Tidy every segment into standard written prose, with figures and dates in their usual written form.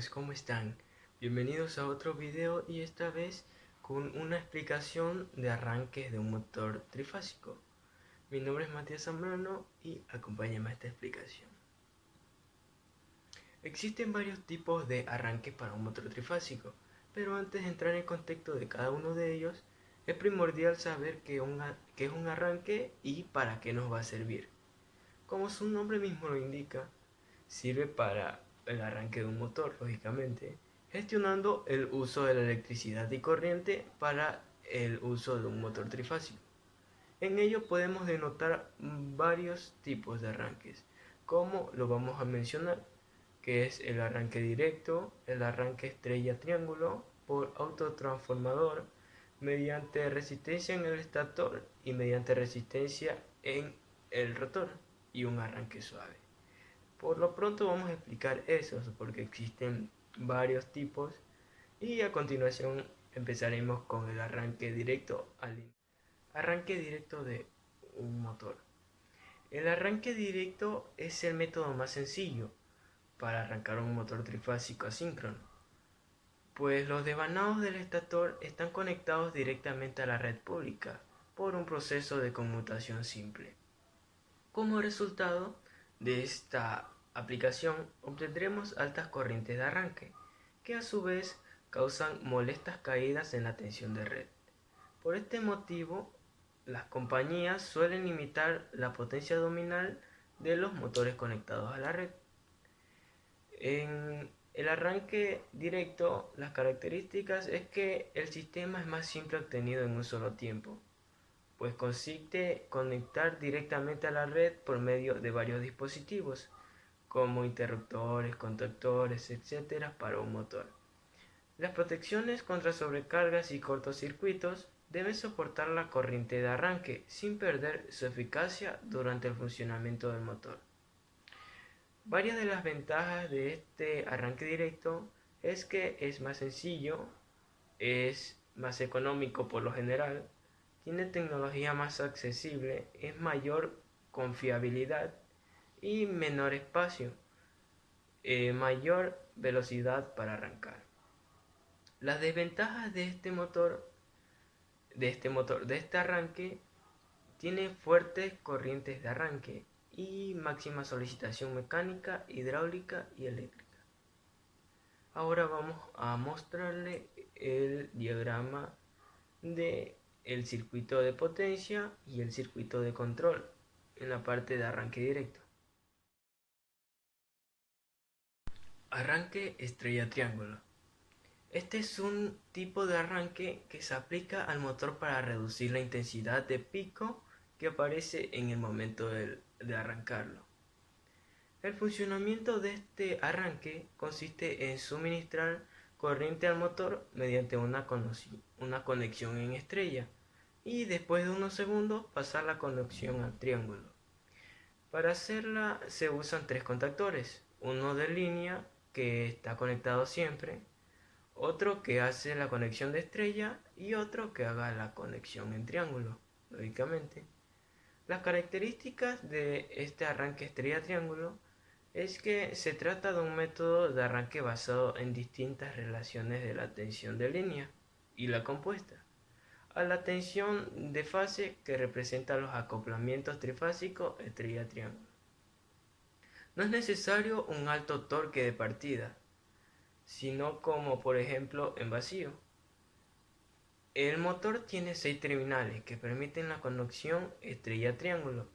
amigos, ¿cómo están? Bienvenidos a otro video y esta vez con una explicación de arranques de un motor trifásico. Mi nombre es Matías Zambrano y acompáñame a esta explicación. Existen varios tipos de arranques para un motor trifásico, pero antes de entrar en contexto de cada uno de ellos, es primordial saber qué es un arranque y para qué nos va a servir. Como su nombre mismo lo indica, sirve para el arranque de un motor, lógicamente, gestionando el uso de la electricidad y corriente para el uso de un motor trifásico. En ello podemos denotar varios tipos de arranques, como lo vamos a mencionar, que es el arranque directo, el arranque estrella-triángulo por autotransformador, mediante resistencia en el estator y mediante resistencia en el rotor, y un arranque suave. Por lo pronto vamos a explicar esos porque existen varios tipos y a continuación empezaremos con el arranque directo de un motor. El arranque directo es el método más sencillo para arrancar un motor trifásico asíncrono, pues los devanados del estator están conectados directamente a la red pública por un proceso de conmutación simple. Como resultado de esta aplicación obtendremos altas corrientes de arranque, que a su vez causan molestas caídas en la tensión de red. Por este motivo, las compañías suelen limitar la potencia nominal de los motores conectados a la red. En el arranque directo, las características es que el sistema es más simple obtenido en un solo tiempo, pues consiste conectar directamente a la red por medio de varios dispositivos, como interruptores, contactores, etc. para un motor. Las protecciones contra sobrecargas y cortocircuitos deben soportar la corriente de arranque sin perder su eficacia durante el funcionamiento del motor. Varias de las ventajas de este arranque directo es que es más sencillo, es más económico por lo general, tiene tecnología más accesible, es mayor confiabilidad y menor espacio, mayor velocidad para arrancar. Las desventajas de este arranque, tiene fuertes corrientes de arranque y máxima solicitación mecánica, hidráulica y eléctrica. Ahora vamos a mostrarle el diagrama de el circuito de potencia y el circuito de control en la parte de arranque directo. Arranque estrella triángulo. Este es un tipo de arranque que se aplica al motor para reducir la intensidad de pico que aparece en el momento de arrancarlo. El funcionamiento de este arranque consiste en suministrar corriente al motor mediante una conexión en estrella y después de unos segundos pasar la conexión al triángulo. Para hacerla se usan tres contactores, uno de línea que está conectado siempre, otro que hace la conexión de estrella y otro que haga la conexión en triángulo, lógicamente. Las características de este arranque estrella-triángulo es que se trata de un método de arranque basado en distintas relaciones de la tensión de línea y la compuesta, a la tensión de fase que representa los acoplamientos trifásicos estrella-triángulo. No es necesario un alto torque de partida, sino como por ejemplo en vacío. El motor tiene 6 terminales que permiten la conexión estrella-triángulo.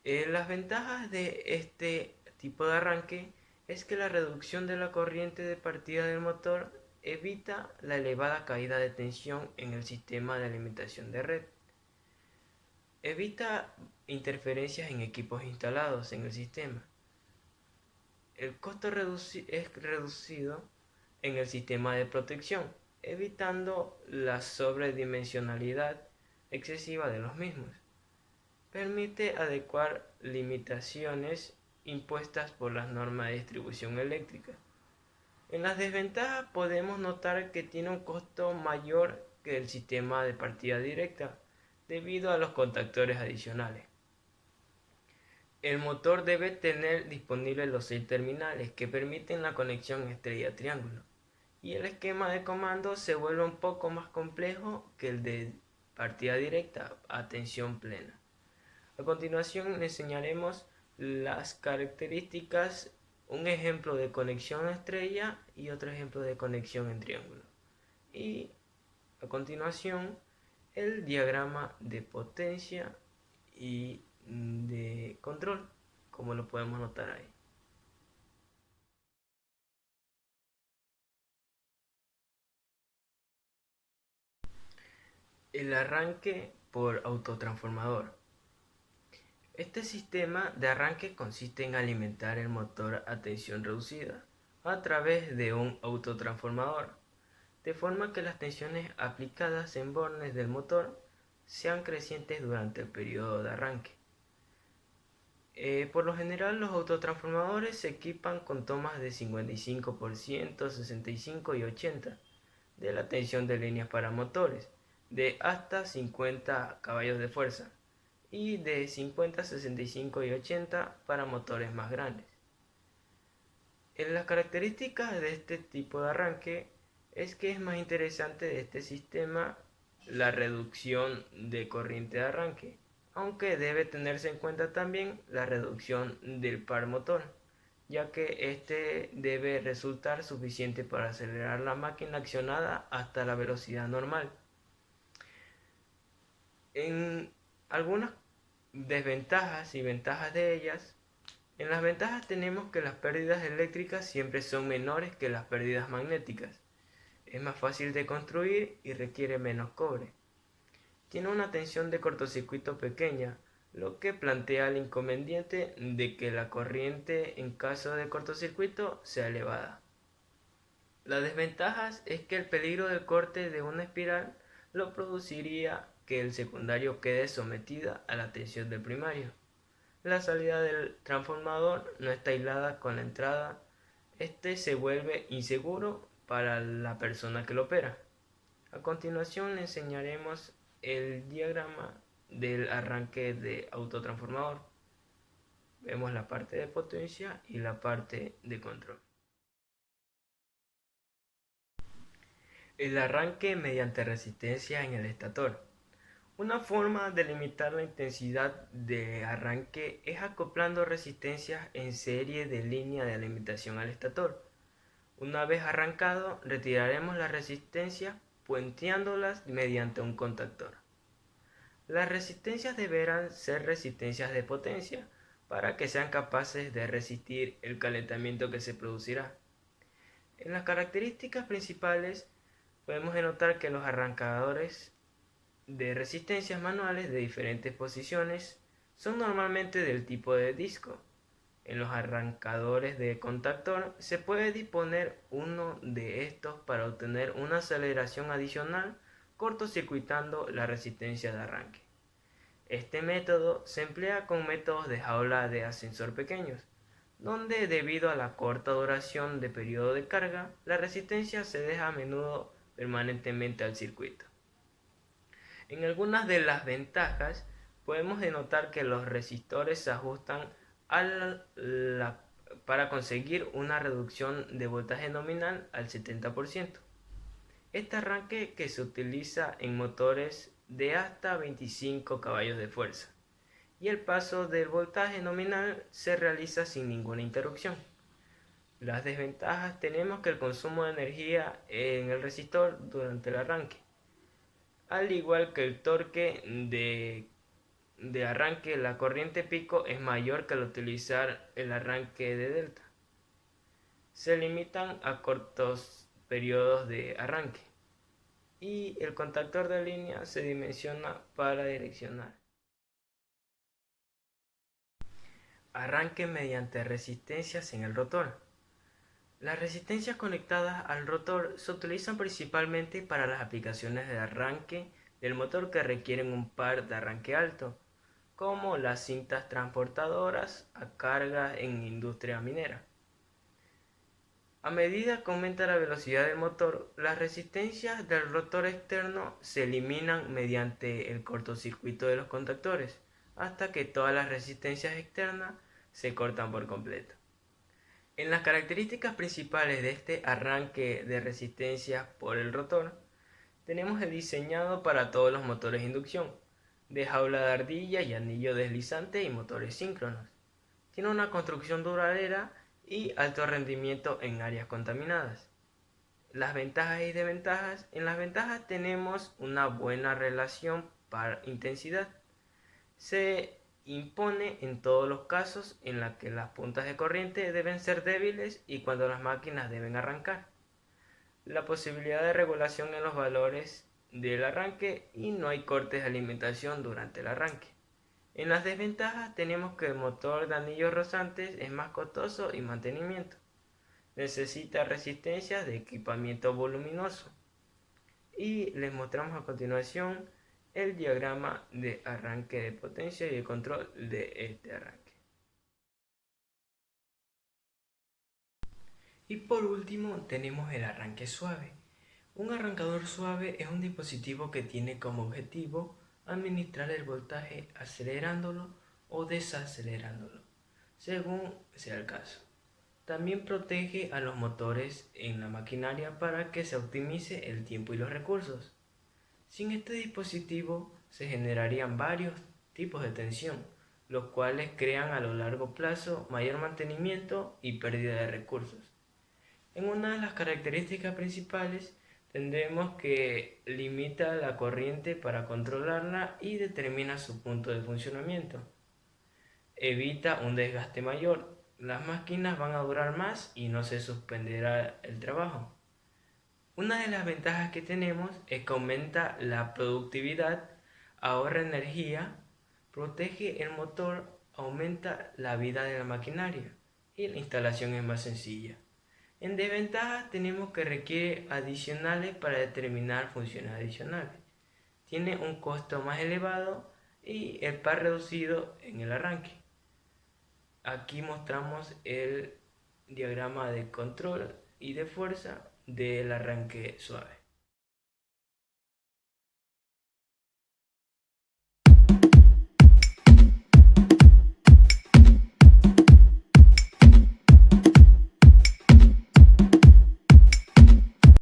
Las ventajas de este tipo de arranque es que la reducción de la corriente de partida del motor evita la elevada caída de tensión en el sistema de alimentación de red. Evita interferencias en equipos instalados en el sistema. El costo es reducido en el sistema de protección, evitando la sobredimensionalidad excesiva de los mismos. Permite adecuar limitaciones impuestas por las normas de distribución eléctrica. En las desventajas podemos notar que tiene un costo mayor que el sistema de partida directa debido a los contactores adicionales. El motor debe tener disponibles los 6 terminales que permiten la conexión estrella-triángulo, y el esquema de comando se vuelve un poco más complejo que el de partida directa a tensión plena. A continuación enseñaremos las características, un ejemplo de conexión estrella y otro ejemplo de conexión en triángulo. Y a continuación el diagrama de potencia y de control, como lo podemos notar ahí. El arranque por autotransformador. Este sistema de arranque consiste en alimentar el motor a tensión reducida a través de un autotransformador, de forma que las tensiones aplicadas en bornes del motor sean crecientes durante el periodo de arranque. Por lo general, los autotransformadores se equipan con tomas de 55%, 65 y 80 de la tensión de líneas para motores de hasta 50 caballos de fuerza y de 50, 65 y 80 para motores más grandes. En las características de este tipo de arranque es que es más interesante de este sistema la reducción de corriente de arranque, aunque debe tenerse en cuenta también la reducción del par motor, ya que este debe resultar suficiente para acelerar la máquina accionada hasta la velocidad normal. En algunas desventajas y ventajas de ellas, en las ventajas tenemos que las pérdidas eléctricas siempre son menores que las pérdidas magnéticas. Es más fácil de construir y requiere menos cobre. Tiene una tensión de cortocircuito pequeña, lo que plantea el inconveniente de que la corriente en caso de cortocircuito sea elevada. La desventaja es que el peligro del corte de una espiral lo produciría que el secundario quede sometida a la tensión del primario. La salida del transformador no está aislada con la entrada. Este se vuelve inseguro para la persona que lo opera. A continuación le enseñaremos el diagrama del arranque de autotransformador. Vemos la parte de potencia y la parte de control. El arranque mediante resistencia en el estator. Una forma de limitar la intensidad de arranque es acoplando resistencias en serie de línea de alimentación al estator. Una vez arrancado, retiraremos las resistencias puenteándolas mediante un contactor. Las resistencias deberán ser resistencias de potencia para que sean capaces de resistir el calentamiento que se producirá. En las características principales podemos notar que los arrancadores de resistencias manuales de diferentes posiciones son normalmente del tipo de disco. En los arrancadores de contactor se puede disponer uno de estos para obtener una aceleración adicional cortocircuitando la resistencia de arranque. Este método se emplea con métodos de jaula de ascensor pequeños, donde debido a la corta duración de periodo de carga, la resistencia se deja a menudo permanentemente al circuito. En algunas de las ventajas podemos denotar que los resistores se ajustan para conseguir una reducción de voltaje nominal al 70%. Este arranque que se utiliza en motores de hasta 25 caballos de fuerza y el paso del voltaje nominal se realiza sin ninguna interrupción. Las desventajas tenemos que el consumo de energía en el resistor durante el arranque, al igual que el torque de arranque, la corriente pico es mayor que al utilizar el arranque de delta. Se limitan a cortos periodos de arranque y el contactor de línea se dimensiona para direccionar. Arranque mediante resistencias en el rotor. Las resistencias conectadas al rotor se utilizan principalmente para las aplicaciones de arranque del motor que requieren un par de arranque alto, como las cintas transportadoras a carga en industria minera. A medida que aumenta la velocidad del motor, las resistencias del rotor externo se eliminan mediante el cortocircuito de los contactores, hasta que todas las resistencias externas se cortan por completo. En las características principales de este arranque de resistencias por el rotor, tenemos el diseñado para todos los motores de inducción, de jaula de ardilla y anillo deslizante y motores síncronos. Tiene una construcción duradera y alto rendimiento en áreas contaminadas. Las ventajas y desventajas. En las ventajas tenemos una buena relación par intensidad. Se impone en todos los casos en la que las puntas de corriente deben ser débiles y cuando las máquinas deben arrancar. La posibilidad de regulación en los valores del arranque y no hay cortes de alimentación durante el arranque. En las desventajas tenemos que el motor de anillos rozantes es más costoso y mantenimiento. Necesita resistencias de equipamiento voluminoso. Y les mostramos a continuación el diagrama de arranque de potencia y el control de este arranque. Y por último tenemos el arranque suave. Un arrancador suave es un dispositivo que tiene como objetivo administrar el voltaje acelerándolo o desacelerándolo, según sea el caso. También protege a los motores en la maquinaria para que se optimice el tiempo y los recursos. Sin este dispositivo se generarían varios tipos de tensión, los cuales crean a lo largo plazo mayor mantenimiento y pérdida de recursos. En una de las características principales tendremos que limita la corriente para controlarla y determina su punto de funcionamiento. Evita un desgaste mayor. Las máquinas van a durar más y no se suspenderá el trabajo. Una de las ventajas que tenemos es que aumenta la productividad, ahorra energía, protege el motor, aumenta la vida de la maquinaria y la instalación es más sencilla. En desventaja tenemos que requiere adicionales para determinar funciones adicionales. Tiene un costo más elevado y el par reducido en el arranque. Aquí mostramos el diagrama de control y de fuerza del arranque suave.